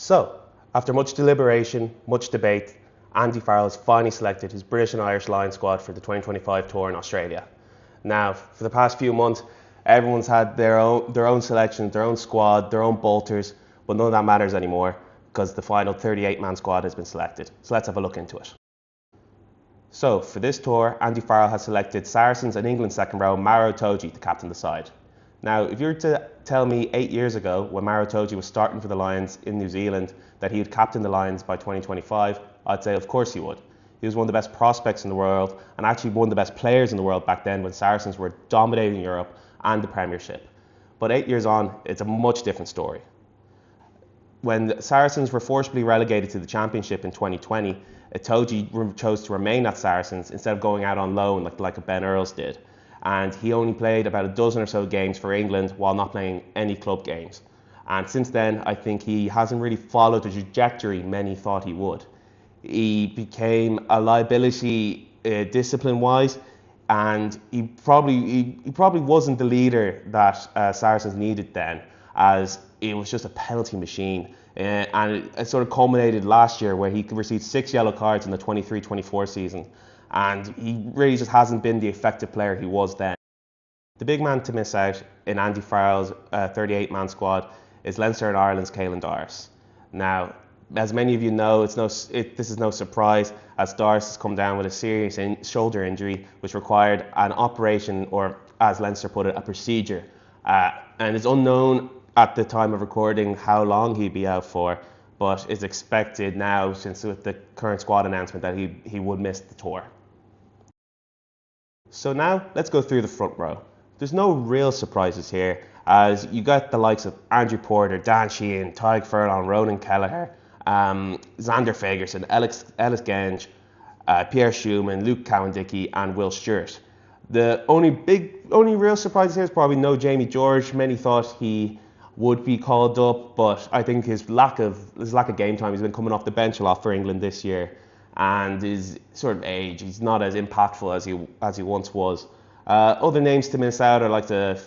So, after much deliberation, much debate, Andy Farrell has finally selected his British and Irish Lions squad for the 2025 tour in Australia. Now, for the past few months, everyone's had their own selections, their own squad, their own bolters, but none of that matters anymore because the final 38-man squad has been selected. So let's have a look into it. So, for this tour, Andy Farrell has selected Saracens and England second row Maro Itoje to captain the side. Now, if you were to tell me 8 years ago when Maro Itoje was starting for the Lions in New Zealand that he would captain the Lions by 2025, I'd say of course he would. He was one of the best prospects in the world and actually one of the best players in the world back then when Saracens were dominating Europe and the Premiership. But 8 years on, it's a much different story. When the Saracens were forcibly relegated to the Championship in 2020, Itoje chose to remain at Saracens instead of going out on loan like Ben Earls did. And he only played about a dozen or so games for England while not playing any club games. And since then, I think he hasn't really followed the trajectory many thought he would. He became a liability discipline-wise, and he probably wasn't the leader that Saracens needed then, as it was just a penalty machine. And it sort of culminated last year where he received 6 yellow cards in the 23-24 season. And he really just hasn't been the effective player he was then. The big man to miss out in Andy Farrell's 38-man squad is Leinster and Ireland's Caelan Doris. Now, as many of you know, this is no surprise, as Doris has come down with a serious shoulder injury which required an operation, or as Leinster put it, a procedure. And it's unknown at the time of recording how long he'd be out for, but it's expected now, since with the current squad announcement, that he would miss the tour. So now, let's go through the front row. There's no real surprises here, as you got the likes of Andrew Porter, Dan Sheehan, Tadhg Furlong, Ronan Kelleher, Xander Fagerson, Ellis Genge, Pierre Schumann, Luke Cowan-Dickey and Will Stewart. The only real surprise here is probably no Jamie George. Many thought he would be called up, but I think his lack of game time, he's been coming off the bench a lot for England this year, and his sort of age, he's not as impactful as he once was. Other names to miss out are like the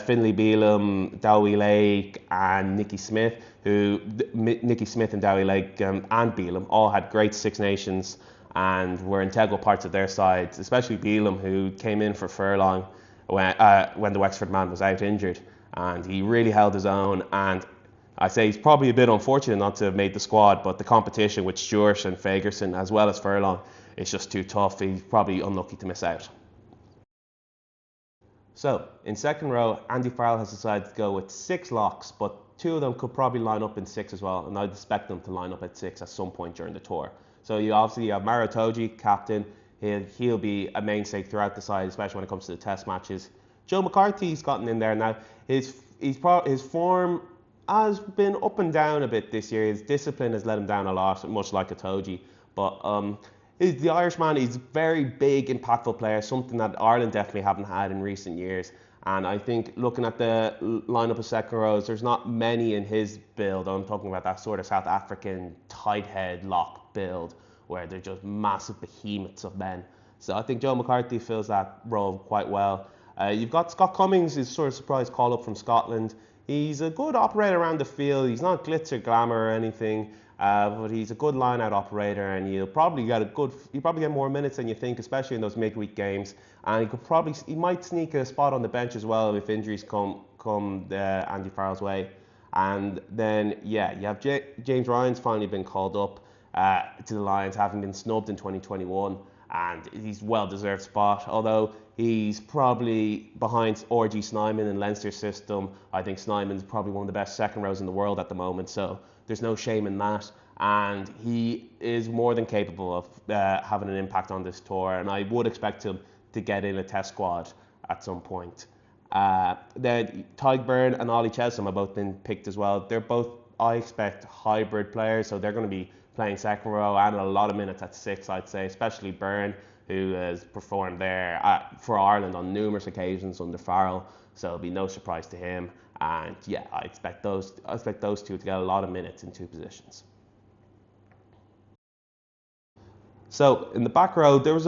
Finlay Bealham, Dowie Lake and Nicky Smith, Nicky Smith and Dowie Lake and Bealham all had great Six Nations and were integral parts of their sides, especially Bealham, who came in for Furlong when the Wexford man was out injured, and he really held his own. And I say he's probably a bit unfortunate not to have made the squad, but the competition with Stewart and Fagerson as well as Furlong is just too tough. He's probably unlucky to miss out. So, in second row, Andy Farrell has decided to go with 6 locks, but 2 of them could probably line up in 6 as well, and I'd expect them to line up at 6 at some point during the tour. So you obviously have Maro Itoje, captain. He'll be a mainstay throughout the side, especially when it comes to the test matches. Joe McCarthy's gotten in there now. His form has been up and down a bit this year. His discipline has let him down a lot, much like Itoje. But the Irishman is a very big, impactful player, something that Ireland definitely haven't had in recent years. And I think looking at the lineup of second rows, there's not many in his build. I'm talking about that sort of South African tight head lock build where they're just massive behemoths of men. So I think Joe McCarthy fills that role quite well. You've got Scott Cummings, who's sort of surprise call up from Scotland. He's a good operator around the field. He's not glitz or glamour or anything, but he's a good line-out operator, and you'll probably get more minutes than you think, especially in those midweek games. And he might sneak a spot on the bench as well if injuries come Andy Farrell's way. And then you have James Ryan's finally been called up to the Lions, having been snubbed in 2021, and he's well-deserved spot. Although he's probably behind RG Snyman in Leinster's system. I think Snyman's probably one of the best second rows in the world at the moment, so there's no shame in that. And he is more than capable of having an impact on this tour, and I would expect him to get in a test squad at some point. Then Tadhg Beirne and Ollie Chessum have both been picked as well. They're both, I expect, hybrid players, so they're going to be playing second row and a lot of minutes at 6, I'd say, especially Beirne, who has performed there for Ireland on numerous occasions under Farrell, so it'll be no surprise to him. And yeah, I expect those two to get a lot of minutes in 2 positions. So in the back row, there was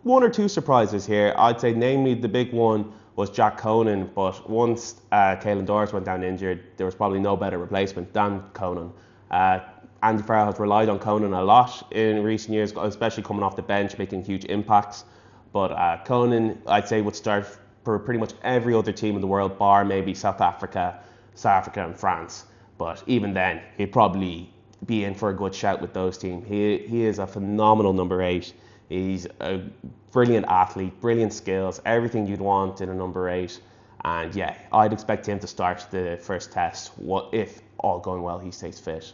one or two surprises here. I'd say namely the big one was Jack Conan, but once Caelan Doris went down injured, there was probably no better replacement than Conan. Andy Farrell has relied on Conan a lot in recent years, especially coming off the bench, making huge impacts. But Conan, I'd say, would start for pretty much every other team in the world, bar maybe South Africa and France. But even then, he'd probably be in for a good shout with those teams. He is a phenomenal number 8. He's a brilliant athlete, brilliant skills, everything you'd want in a number 8. And yeah, I'd expect him to start the first test, if all going well, he stays fit.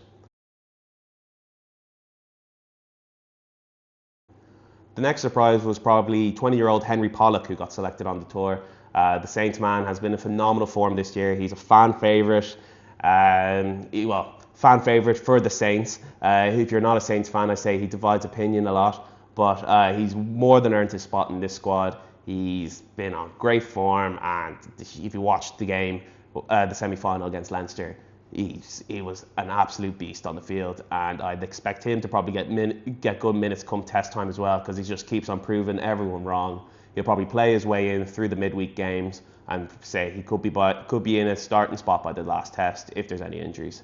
The next surprise was probably 20-year-old Henry Pollock, who got selected on the tour. The Saints man has been in phenomenal form this year. He's a fan favourite. Fan favourite for the Saints. If you're not a Saints fan, I say he divides opinion a lot. But he's more than earned his spot in this squad. He's been on great form, and if you watched the game, the semi-final against Leinster, he was an absolute beast on the field, and I'd expect him to probably get good minutes come test time as well, because he just keeps on proving everyone wrong. He'll probably play his way in through the midweek games, and say he could be in a starting spot by the last test if there's any injuries.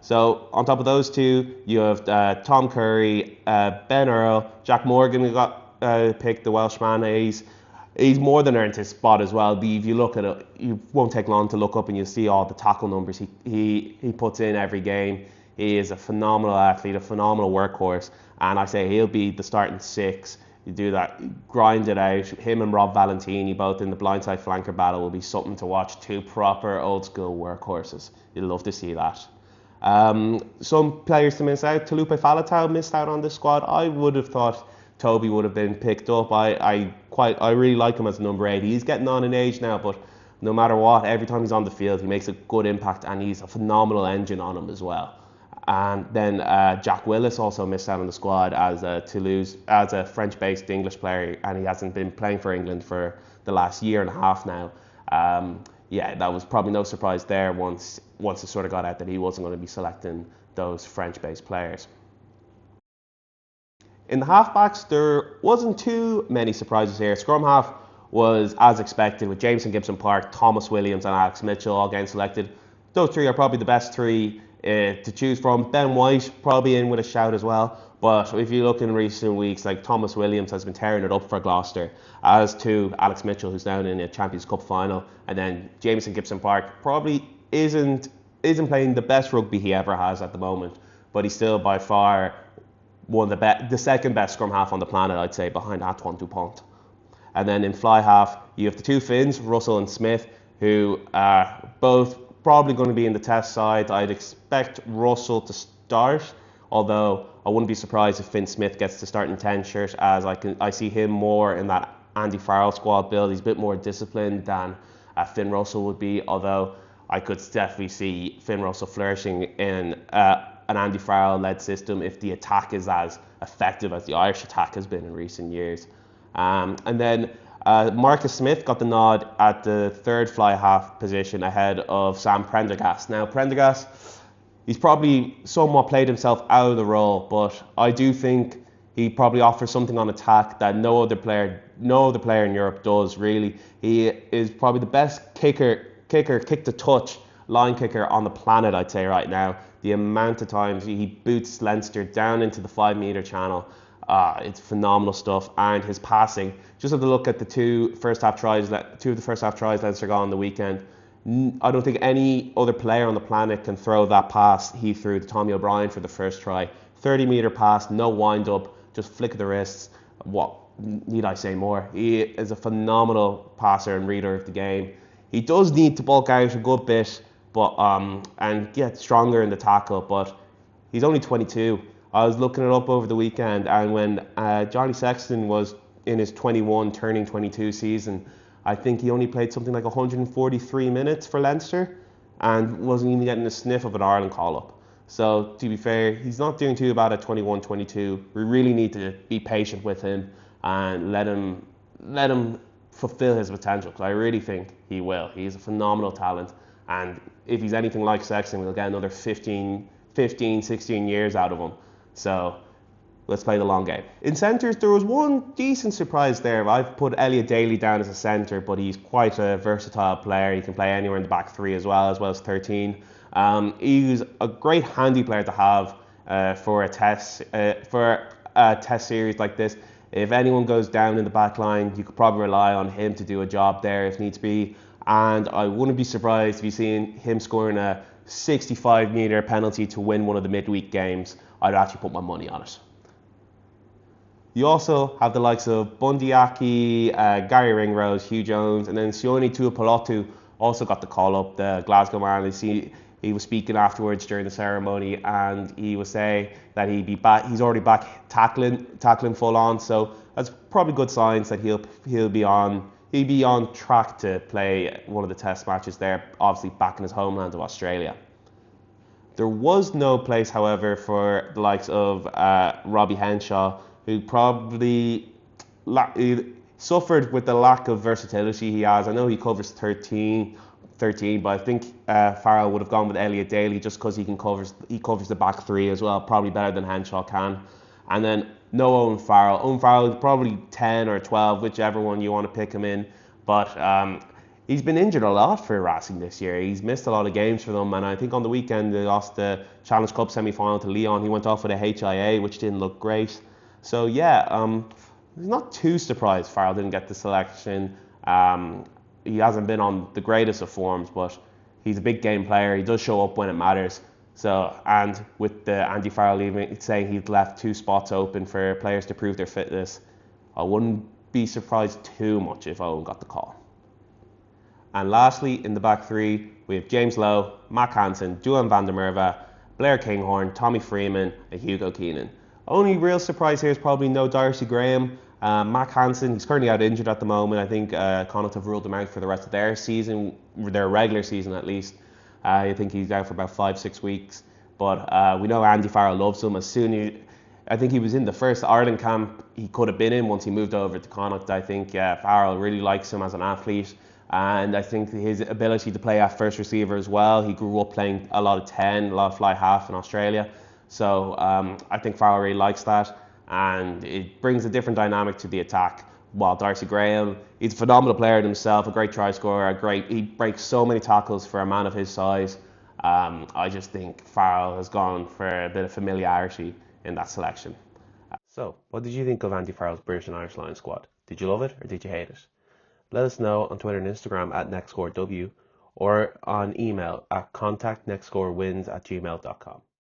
So on top of those two, you have Tom Curry, Ben Earl, Jack Morgan, who got picked, the Welshman. He's more than earned his spot as well. If you look at it, you won't take long to look up and you'll see all the tackle numbers he puts in every game. He is a phenomenal athlete, a phenomenal workhorse, and I say he'll be the starting 6. You do that, grind it out. Him and Rob Valentini, both in the blindside flanker battle, will be something to watch. 2 proper old school workhorses. You'll love to see that. Some players to miss out. Talupe Faletau missed out on this squad. I would have thought Toby would have been picked up. I really like him as number 8. He's getting on in age now, but no matter what, every time he's on the field, he makes a good impact, and he's a phenomenal engine on him as well. And then Jack Willis also missed out on the squad as a French-based English player, and he hasn't been playing for England for the last year and a half now. That was probably no surprise there once it sort of got out that he wasn't going to be selecting those French-based players. In the halfbacks, there wasn't too many surprises here. Scrum half was as expected, with Jameson Gibson-Park, Thomas Williams and Alex Mitchell all getting selected. Those 3 are probably the best 3 to choose from. Ben White probably in with a shout as well. But if you look in recent weeks, like Thomas Williams has been tearing it up for Gloucester, as to Alex Mitchell, who's down in a Champions Cup final, and then Jameson Gibson-Park probably isn't playing the best rugby he ever has at the moment, but he's still by far one of the second best scrum half on the planet, I'd say, behind Antoine Dupont. And then in fly half, you have the 2 Finns, Russell and Smith, who are both probably going to be in the test side. I'd expect Russell to start, although I wouldn't be surprised if Finn Smith gets to start in 10 shirt, as I see him more in that Andy Farrell squad build. He's a bit more disciplined than Finn Russell would be, although I could definitely see Finn Russell flourishing in an Andy Farrell-led system if the attack is as effective as the Irish attack has been in recent years. And then Marcus Smith got the nod at the 3rd fly half position ahead of Sam Prendergast. Now, Prendergast, he's probably somewhat played himself out of the role, but I do think he probably offers something on attack that no other player in Europe does, really. He is probably the best kick to touch line kicker on the planet, I'd say, right now. The amount of times he boots Leinster down into the 5-metre channel, it's phenomenal stuff. And his passing, just have to look at the 2 of the first half tries Leinster got on the weekend. I don't think any other player on the planet can throw that pass he threw to Tommy O'Brien for the first try. 30-metre pass, no wind-up, just flick of the wrists. What need I say more? He is a phenomenal passer and reader of the game. He does need to bulk out a good bit, but and get stronger in the tackle, but he's only 22. I was looking it up over the weekend, and when Johnny Sexton was in his 21 turning 22 season, I think he only played something like 143 minutes for Leinster and wasn't even getting a sniff of an Ireland call-up. So to be fair, he's not doing too bad at 21, 22. We really need to be patient with him and let him fulfill his potential, because I really think he will. He's a phenomenal talent, and if he's anything like Sexton, we'll get another 15, 16 years out of him. So let's play the long game. In centres, there was one decent surprise there. I've put Elliot Daly down as a centre, but he's quite a versatile player. He can play anywhere in the back 3 as well as 13. He's a great handy player to have for a test series like this. If anyone goes down in the back line, you could probably rely on him to do a job there if needs be. And I wouldn't be surprised if you seen him scoring a 65-meter penalty to win one of the midweek games. I'd actually put my money on it. You also have the likes of Bundyaki, Gary Ringrose, Hugh Jones, and then Sione Tuipulotu also got the call up, the Glasgow man. He was speaking afterwards during the ceremony, and he was saying that he'd be back. He's already back tackling full on. So that's probably good signs that he'll be on track to play one of the test matches there, obviously back in his homeland of Australia. There was no place, however, for the likes of Robbie Henshaw, who probably suffered with the lack of versatility he has. I know he covers 13, but I think Farrell would have gone with Elliot Daly just because he covers the back three as well, probably better than Henshaw can. And then no Owen Farrell. Owen Farrell is probably 10 or 12, whichever one you want to pick him in. But he's been injured a lot for Racing this year. He's missed a lot of games for them, and I think on the weekend they lost the Challenge Cup semi-final to Leon. He went off with a HIA, which didn't look great. So yeah, not too surprised Farrell didn't get the selection. He hasn't been on the greatest of forms, but he's a big game player. He does show up when it matters. So, and with the Andy Farrell saying he'd left 2 spots open for players to prove their fitness, I wouldn't be surprised too much if Owen got the call. And lastly, in the back three, we have James Lowe, Matt Hansen, Duan van der Merwe, Blair Kinghorn, Tommy Freeman, and Hugo Keenan. Only real surprise here is probably no Darcy Graham. Matt Hansen, he's currently out injured at the moment. I think Connacht have ruled him out for the rest of their season, their regular season at least. I think he's out for about 5-6 weeks. But we know Andy Farrell loves him. I think he was in the first Ireland camp he could have been in once he moved over to Connacht. I think Farrell really likes him as an athlete. And I think his ability to play at first receiver as well. He grew up playing a lot of 10, a lot of fly half in Australia. So I think Farrell really likes that. And it brings a different dynamic to the attack. While Darcy Graham, he's a phenomenal player himself, a great try scorer, he breaks so many tackles for a man of his size. I just think Farrell has gone for a bit of familiarity in that selection. So, what did you think of Andy Farrell's British and Irish Lions squad? Did you love it or did you hate it? Let us know on Twitter and Instagram at NextScoreW or on email at contactnextscorewins@gmail.com.